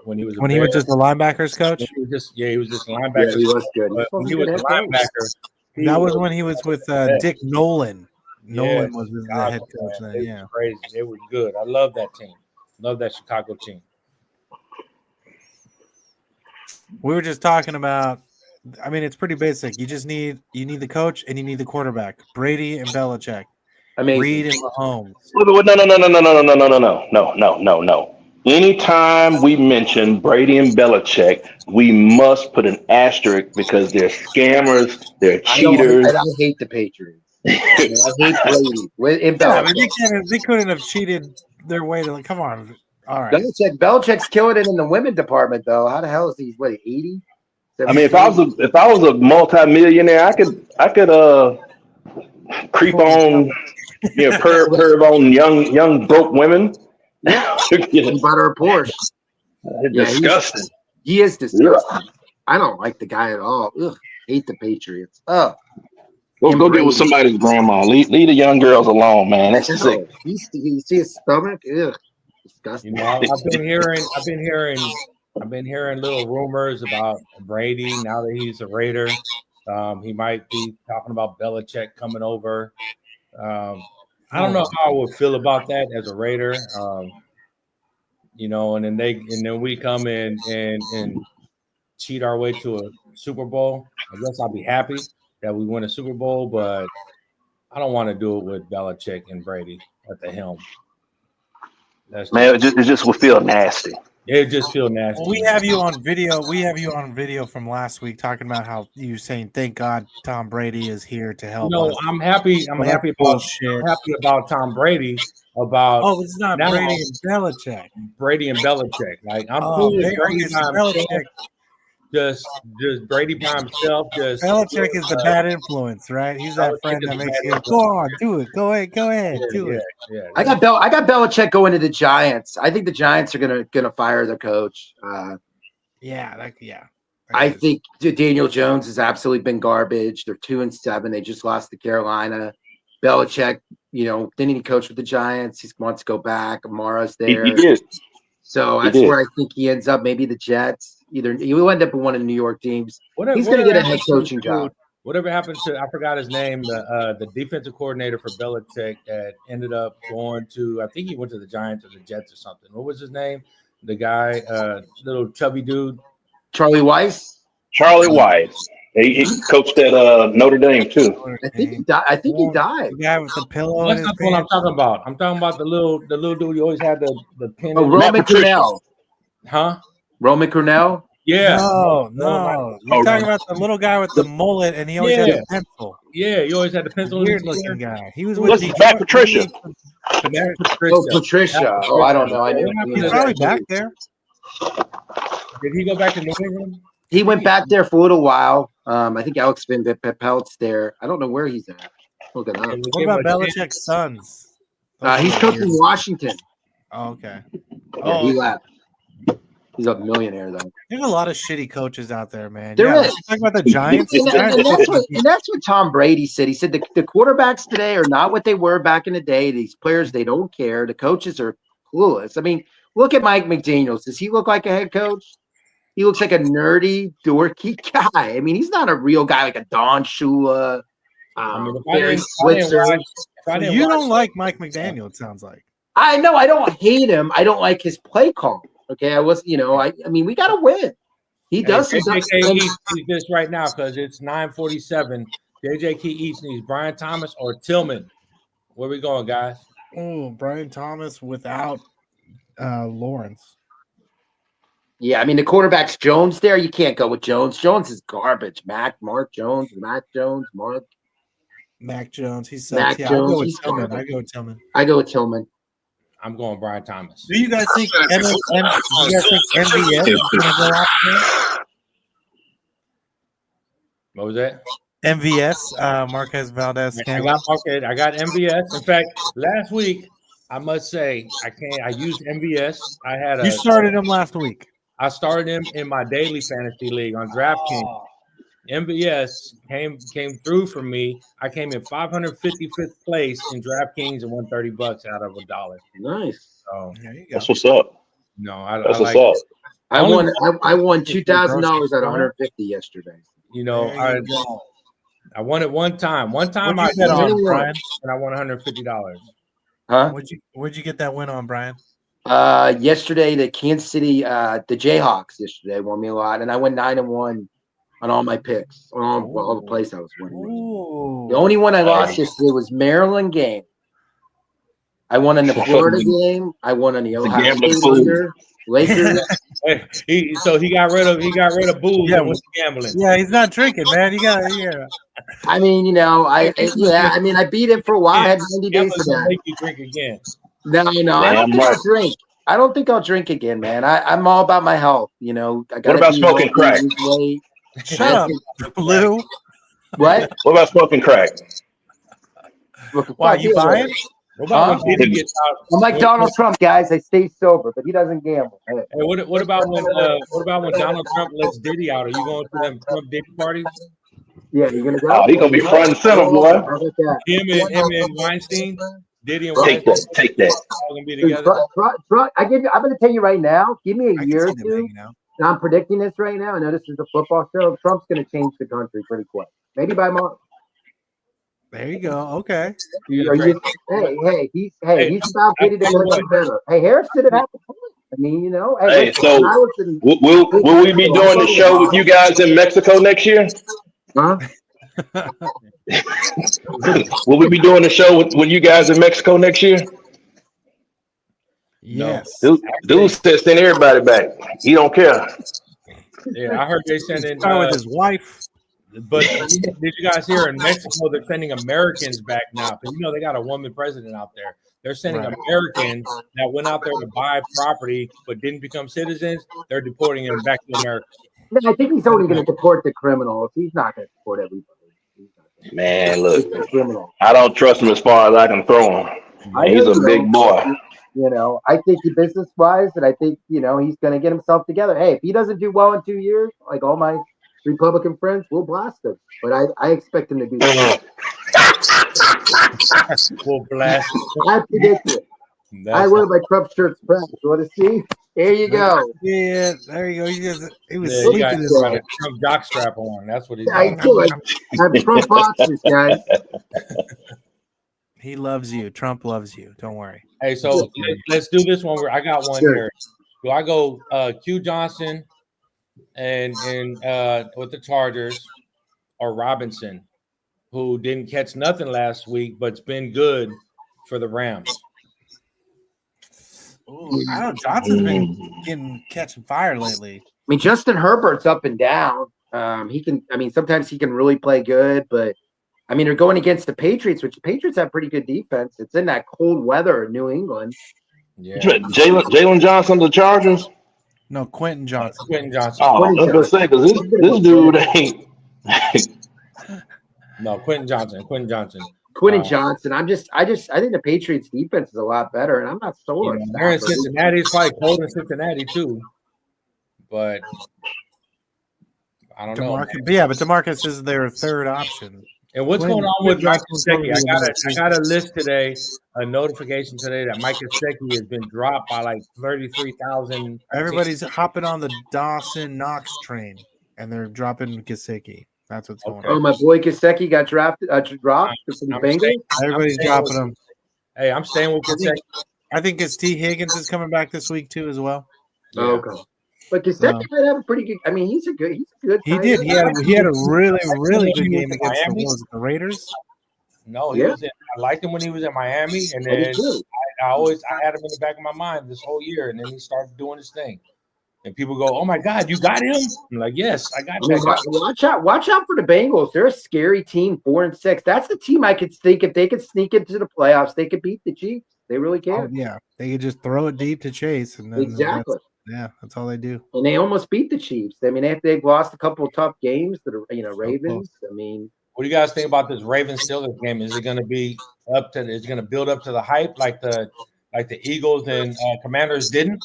When he was just the linebackers coach. He was just a linebacker. Yeah, he was good. He was a linebacker. That was when he was with Dick Nolan. Nolan was the head coach then. Yeah, crazy. They were good. I love that team. Love that Chicago team. We were just talking about. I mean, it's pretty basic. You just need the coach and you need the quarterback. Brady and Belichick. Amazing. Reed and Mahomes. No. Anytime we mention Brady and Belichick, we must put an asterisk because they're scammers, they're cheaters. I hate the Patriots. I hate Brady. In Yeah, but Belichick. they couldn't have cheated their way to. Come on, all right. Belichick's killing it in the women department, though. How the hell is he? What 80? I mean, if I was a multimillionaire, I could creep on, perv on young broke women. Yeah, about her Porsche. Disgusting. He is disgusting. I don't like the guy at all. Ugh, hate the Patriots. Oh, go get with somebody's grandma. Leave the young girls alone, man. That's sick. You see his stomach? Ugh, disgusting. You know, I've been hearing little rumors about Brady now that he's a Raider. He might be talking about Belichick coming over. I don't know how I would feel about that as a Raider. You know, and then we come in and cheat our way to a Super Bowl. I guess I'll be happy that we win a Super Bowl, but I don't want to do it with Belichick and Brady at the helm. It just would feel nasty. It just feel nasty. We have you on video. We have you on video from last week talking about how you saying, "Thank God Tom Brady is here to help." No, I'm happy. I'm happy about Tom Brady. It's not Brady and Belichick. Brady and Belichick. Like I'm cool with Brady by himself. Just Brady by himself. Belichick is the bad influence, right? He's that friend that makes you go on, do it, go ahead, do it. Yeah. I got Belichick going to the Giants. I think the Giants are gonna fire their coach. I think Daniel Jones has absolutely been garbage. They're 2-7. They just lost to Carolina. Belichick, didn't he coach with the Giants? He wants to go back. Amara's there. He did. So that's where I think he ends up. Maybe the Jets. Either he'll end up in one of the New York teams. He's going to get a head coaching job. Whatever happened to, I forgot his name, the defensive coordinator for Belichick that ended up going to, I think he went to the Giants or the Jets or something. What was his name? The guy, little chubby dude. Charlie Weiss. He coached at Notre Dame too. I think he died. The guy with the pillow. That's not what I'm talking about. I'm talking about the little dude. You always had the pin. Oh, Roman Cornell. Huh? Roman Cornell? Yeah. No. You're talking about the little guy with the mullet, and he always had a pencil. Yeah, he always had the pencil. Weird looking guy. He was with Matt Patricia. Oh, Patricia. Oh, I don't know. I knew he's probably back there. Did he go back to New England? He went back there for a little while. I think Alex Van Pelt's there. I don't know where he's at. Look it up. What about Belichick's sons? He's coaching Washington. Oh, okay. Yeah, he left. He's a millionaire, though. There's a lot of shitty coaches out there, man. There is. Talk about the Giants. And that's what Tom Brady said. He said the quarterbacks today are not what they were back in the day. These players, they don't care. The coaches are clueless. I mean, look at Mike McDaniels. Does he look like a head coach? He looks like a nerdy, dorky guy. I mean, he's not a real guy like a Don Shula, Barry Switzer. You don't like Mike McDaniel, it sounds like. I know. I don't hate him. I don't like his play call. Okay, I mean, we got to win. He does. JJ East needs this right now because it's 9:47. JJ East needs Brian Thomas or Tillman. Where we going, guys? Oh, Brian Thomas without Lawrence. Yeah, I mean, the quarterback's Jones there. You can't go with Jones. Jones is garbage. Mac Jones. He sucks. I go with Tillman. I'm going Brian Thomas. Do you guys think MVS is going to go after? What was that? MVS, Marquez Valdez. I got MVS. In fact, last week, I must say, I used MVS. You started him last week. I started him in my daily fantasy league on DraftKings. MVS came through for me. I came in 555th place in DraftKings and won $30 out of $1. Nice. So that's what's up. No, that's what's up. I won $2,000 out of 150 yesterday. I won it one time. One time I bet on Brian, and I won $150. Huh? Where'd you get that win on, Brian? Yesterday, the Kansas City, the Jayhawks yesterday won me a lot, and I went 9-1 on all my picks, on all the plays I was winning. The only one I lost yesterday was Maryland game. I won on the Florida game. I won on the Ohio gambling State fool. under. Lakers. So he got rid of booze Yeah, and went gambling. Yeah, he's not drinking, man. You got yeah. I mean, I beat him for a while. I had 90 days Gambling's of gonna that. make you drink again. No, I don't Damn think right. I'll drink. I don't think I'll drink again, man. I'm all about my health. I What about smoking crack? Shut up, Lou. What? What about smoking crack? Why you buying? What about when Diddy gets out? I'm like Donald Trump, guys. I stay sober, but he doesn't gamble. Hey, what about when Donald Trump lets Diddy out? Are you going to them Trump Diddy parties? Yeah, you're gonna go. Oh, he's gonna be front and center, boy. How about that? Him and Weinstein, Diddy and Take Weinstein. that. Take that. All gonna be Dude, together. I'm gonna tell you right now. Give me I a year can or see them two. hanging out. And I'm predicting this right now. I know this is a football show. Trump's gonna change the country pretty quick. Maybe by March. There you go. Okay. He's about getting the country better. Hey, Harris did it happen. I mean, Hey, listen, so when I was in- will we be doing the show with you guys in Mexico next year? Huh? Will we be doing the show with you guys in Mexico next year? Yes. Dude said send everybody back. He don't care. Yeah, I heard they sending. Start with his wife. But did you guys hear in Mexico they're sending Americans back now? Because they got a woman president out there. They're sending Right. Americans that went out there to buy property but didn't become citizens. They're deporting them back to America. I think he's only going to deport the criminals. He's not going to deport everybody. Man, look, He's a criminal. I don't trust him as far as I can throw him. He's a big boy. I think he business wise, and I think he's going to get himself together. Hey, if he doesn't do well in 2 years, like all my Republican friends, we'll blast him. But I expect him to do that. We'll blast. I predict it. I wear my Trump shirts proud. You want to see? There you go. Yeah, there you go. He was Yeah, sleeping got this a morning. Trump jockstrap on. That's what he's I doing. do it. I'm Trump boxers, guys. He loves you. Trump loves you. Don't worry. Hey, so let's do this one. Where I got one Sure. here. Do I go Q Johnson and with the Chargers, or Robinson, who didn't catch nothing last week but's been good for the Rams? Ooh, I don't know. Johnson's been catching fire lately. I mean, Justin Herbert's up and down. Sometimes he can really play good, but they're going against the Patriots, which the Patriots have pretty good defense. It's in that cold weather in New England. Yeah, Jalen Johnson, the Chargers. No, Quentin Johnson. Quentin Johnson. Oh, I was gonna say because this dude ain't. No, Quentin Johnson. Quentin Johnson. I think the Patriots defense is a lot better, and I'm not sold on They're in that. Cincinnati. It's probably cold in Cincinnati too, but I don't know. Yeah, but DeMarcus is their third option. And what's Quentin going on with Mike Johnson- Gesicki? I got a list today, a notification today that Mike Gesicki has been dropped by like 33,000. Everybody's hopping on the Dawson Knox train, and they're dropping Gesicki. That's what's going Oh, on. my boy Gesicki got dropped from the I'm Bengals. staying- Everybody's I'm staying dropping him. Hey, I'm staying with Gesicki. I think it's T. Higgins is coming back this week too as well. Yeah. Oh, okay. But Gesicki might have a pretty good. I mean, he's a good. He tight did. end. He had a really good He game was in against Miami? the Raiders. No, Yeah. I liked him when he was in Miami, and I do then too. I had him in the back of my mind this whole year, and then he started doing his thing. And people go, "Oh my God, you got him!" I'm like, "Yes, I got I mean, him." watch out for the Bengals. They're a scary team, 4-6. That's the team I could think if they could sneak into the playoffs, they could beat the Chiefs. They really Oh, can. yeah, they could just throw it deep to Chase, and then Exactly. that's all they do. And they almost beat the Chiefs. I mean, they've lost a couple of tough games to the Ravens. I mean, What do you guys think about this Ravens Steelers game? Is it going to be up to? Is it going to build up to the hype like the Eagles and Commanders didn't,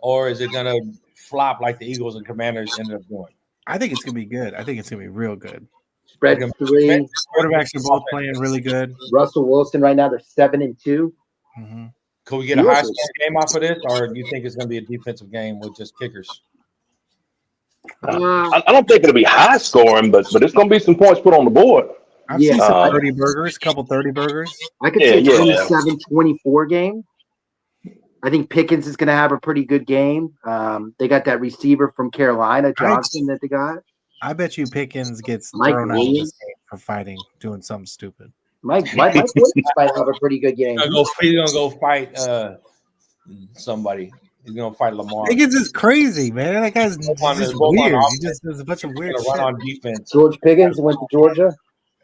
or is it going to flop like the Eagles and Commanders ended up doing? I think it's gonna be good. I think it's gonna be real good. spread 3. Quarterbacks are both playing really good. Russell Wilson right now, they're 7-2. Mm-hmm. Could we get a high score game off of this, or do you think it's going to be a defensive game with just kickers? I don't think it'll be high scoring, but it's gonna be some points put on the board. I've seen some 30 burgers, couple 30 burgers. I could say 27-24 game. I think Pickens is going to have a pretty good game. They got that receiver from Carolina, Johnson, that they got. I bet you Pickens gets Mike thrown out of Williams. this game for doing something stupid. Mike Williams might have a pretty good game. He's gonna go fight somebody. He's gonna fight Lamar. Higgins is crazy, man. That guy's just weird. He just does a bunch of weird shit. Run on defense. George Pickens went to Georgia.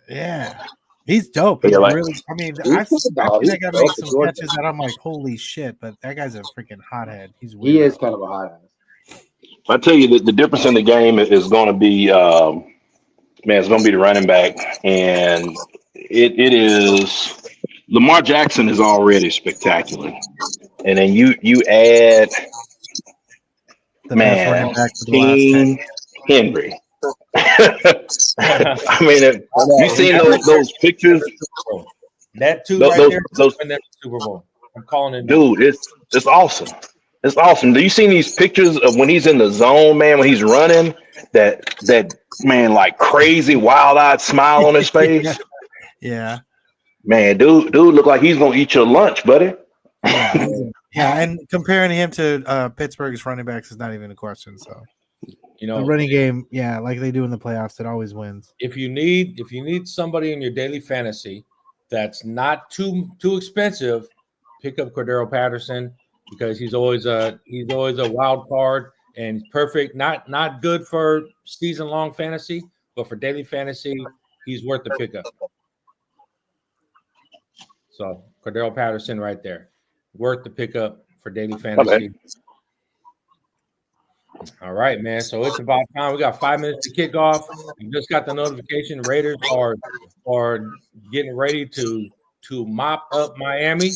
Yeah, he's dope. He's really. I mean, I've seen that guy make some catches that I'm like, holy shit! But that guy's a freaking hothead. He's weird. He is kind of a hothead. I tell you, the difference in the game is going to be, it's going to be the running back, and it is. Lamar Jackson is already spectacular, and then you add King Henry. I mean, you seen those pictures? That two right there, that Super Bowl. I'm calling it, dude. It's awesome. It's awesome. Do you see these pictures of when he's in the zone, man? When he's running, that man, like crazy, wild-eyed smile on his face. Yeah. Man, dude look like he's gonna eat your lunch, buddy. Yeah, and comparing him to Pittsburgh's running backs is not even a question. So, the running game, like they do in the playoffs, it always wins. If you need somebody in your daily fantasy that's not too expensive, pick up Cordero Patterson because he's always a wild card and perfect. Not good for season-long fantasy, but for daily fantasy, he's worth the pickup. So Cordero Patterson right there, worth the pickup for daily fantasy. Okay. All right, man. So it's about time. We got 5 minutes to kick off. We just got the notification. Raiders are getting ready to mop up Miami.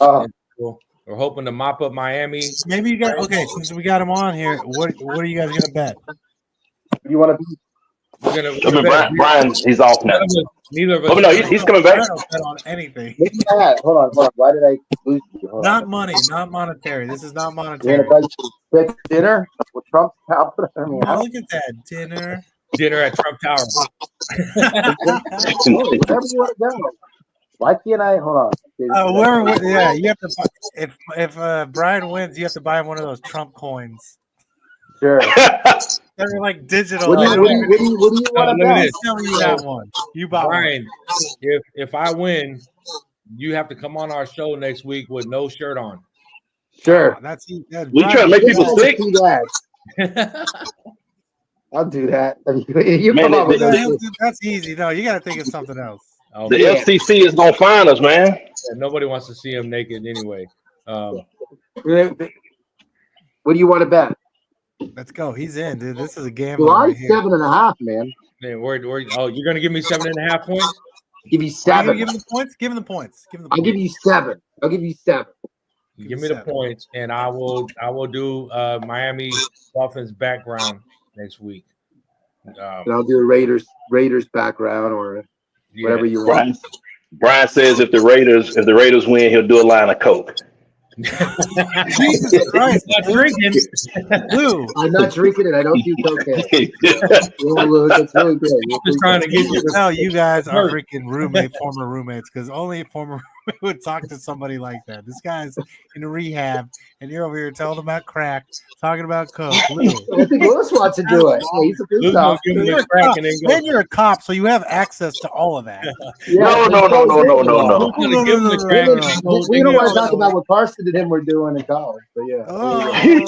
We're hoping to mop up Miami. Maybe you got since we got him on here. What are you guys gonna bet? You want to? Brian, he's off now. Neither of us. Oh no, he's coming back. I don't bet on anything. Hold on. Why did I lose you? Not money, not monetary. This is not monetary. You're gonna dinner with Trump Tower. Look at that dinner at Trump Tower. Wherever you want to go. Why can't I? Hold on. You have to. If Brian wins, you have to buy him one of those Trump coins. Sure. They're like digital. What do you want to bet? You that one. You buy Brian. If I win, you have to come on our show next week with no shirt on. Sure. We try to make people sick. I'll do that. You come up with that's easy. No, you got to think of something else. The FCC is gonna find us, man. Nobody wants to see him naked anyway. What do you want to bet? Let's go. He's in, dude. This is a game. July 7.5, man. Man, you're gonna give me 7.5 points? Give you 7. Give him the points. Give him the points. I'll give you 7. I'll give you 7. Give me the points, and I will do Miami Dolphins background next week. And I'll do a Raiders background or whatever you want. Brian says if the Raiders win, he'll do a line of Coke. Jesus Christ! Not drinking. Lou. I'm not drinking it. I don't do cocaine. It's really good. Just trying to get you. Tell you guys are freaking former roommates, because only a former roommate would talk to somebody like that. This guy's in rehab, and you're over here telling him about crack, talking about coke. I think Lewis wants to do it. He's a good stuff. Then you're a cop, so you have access to all of that. No. We don't want to talk about what Carson and him were doing in college, but yeah. We'll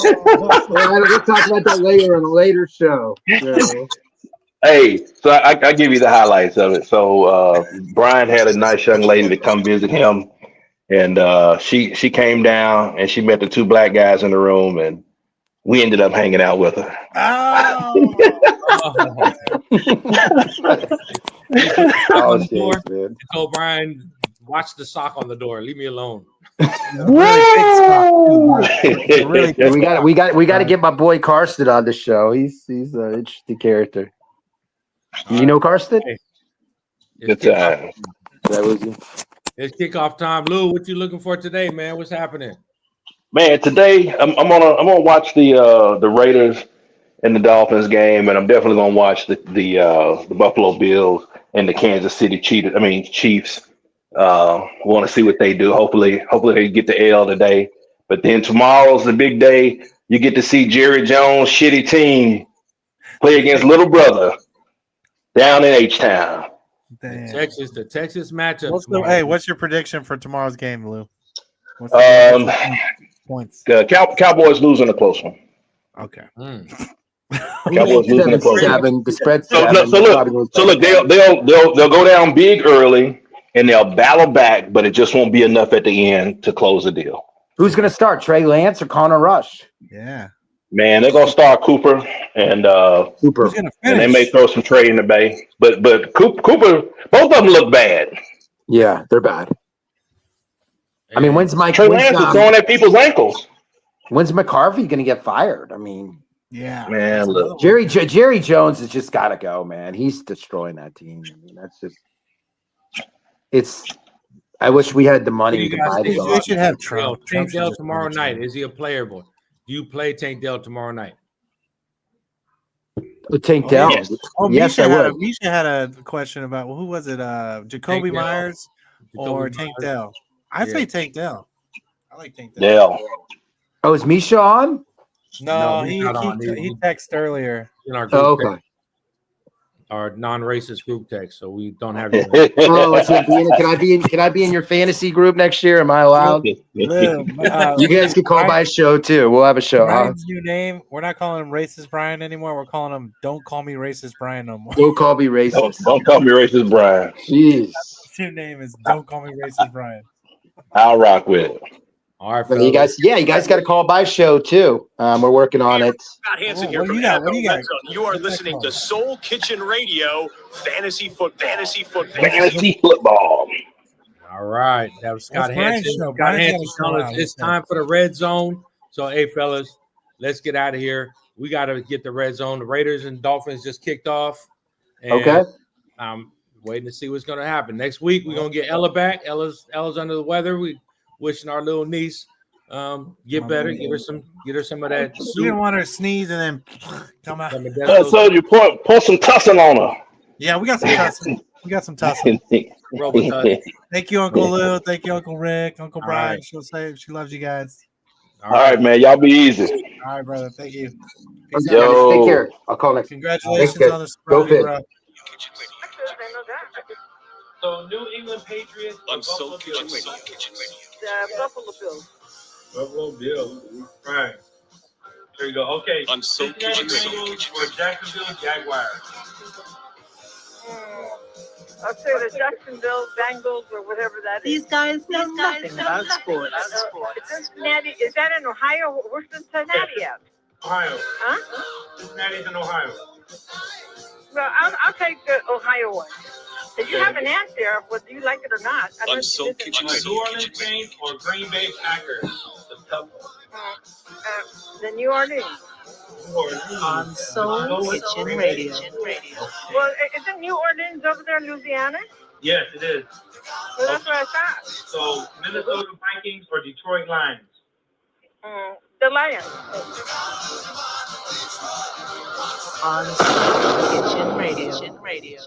talk about that later on a later show. So. Hey, so I give you the highlights of it. So Brian had a nice young lady to come visit him, and she came down and she met the 2 black guys in the room, and we ended up hanging out with her. I told Brian, watch the sock on the door. Leave me alone. We got to get my boy Karsten on the show. He's an interesting character. You know Karsten? Good time. It's kickoff time. Lou, what you looking for today, man? What's happening? Man, today I'm gonna watch the Raiders and the Dolphins game, and I'm definitely gonna watch the Buffalo Bills and the Kansas City Chiefs. Want to see what they do. Hopefully they get the L today. But then tomorrow's the big day. You get to see Jerry Jones' shitty team play against Little Brother down in H-Town. Damn. The Texas matchup. What's your prediction for tomorrow's game, Lou? Points. Cowboys losing a close one. Okay. Cowboys losing a close one. 7, the spread So 7. look, they'll go down big early and they'll battle back, but it just won't be enough at the end to close the deal. Who's going to start, Trey Lance or Connor Rush? Yeah. Man, they're gonna start Cooper and Cooper, and they may throw some Trey in the bay. But Cooper, both of them look bad. Yeah, they're bad. I mean, when's Trey Lance is throwing at people's ankles? When's McCarthy going to get fired? I mean, yeah, man, look, Jerry Jones has just got to go, man. He's destroying that team. I mean, that's just it's. I wish we had the money to buy the They should have Trump. Tank Dell tomorrow night. Is he a player, boy? Do you play Tank Dell tomorrow night? Tank Dell. Yes. Yes, I would. Misha had a question about who was it? Jacoby Myers or Tank Dell? I say Tank Dell. I like Tank Dell. Oh, is Misha on? No, he's he not on. texted earlier. In our group Okay. our non-racist group text, so we don't have you. Can I be in your fantasy group next year? Am I allowed? You guys can call my show too. We'll have a show. Brian's new name. We're not calling him Racist Brian anymore. We're calling him Don't Call Me Racist Brian no more. Don't call me racist. Don't call me racist, Brian. Jeez. His new name is Don't Call Me Racist Brian. I'll rock with it. All right, you guys got to call my show too. We're working on it. Scott Hansen here what from do you got? NFL What do you got? Red Zone. You are listening to Soul Kitchen Radio, Fantasy Football. Fantasy football. All right, that was Scott That's Brian's Hansen. show. Scott Brian's Hansen, got a show fellas, out. it's time for the red zone. So, hey, fellas, let's get out of here. We got to get the red zone. The Raiders and Dolphins just kicked off. And Okay. I'm waiting to see what's going to happen. Next week, we're going to get Ella back. Ella's under the weather. We wishing our little niece get better. Get her some of that You soup. didn't want her to sneeze and then come out. So you pour some tussin on her. Yeah, we got some tussin. We got some tussin. Thank you, Uncle Lou. Thank you, Uncle Rick, Uncle Brian. right. She'll say she loves you guys. All right, man. Y'all be easy. All right, brother. Thank you. Thanks, guys. Take care. I'll call next. Congratulations Thanks, guys. on the Go sobriety, Fit. bro. So, New England Patriots On Soul Kitchen Radio. Buffalo Bills. Buffalo Bills. Right. There you go. Okay. On Soul Kitchen Radio. Or Jacksonville Jaguars. I'll say the Jacksonville Bengals or whatever that is. These guys know nothing about sports. Cincinnati, is that in Ohio? Where's Cincinnati at? Ohio. Huh? Cincinnati's in Ohio. Well, I'll take the Ohio one. If you have an answer there, whether you like it or not. On Soul Kitchen New Radio. Orleans Saints or Green Bay Packers? The tough one. The New Orleans. On Soul Kitchen Radio. Well, isn't New Orleans over there in Louisiana? Yes, it is. Well, that's what I thought. So, Minnesota Vikings or Detroit Lions? The Lions. On Soul Kitchen Radio.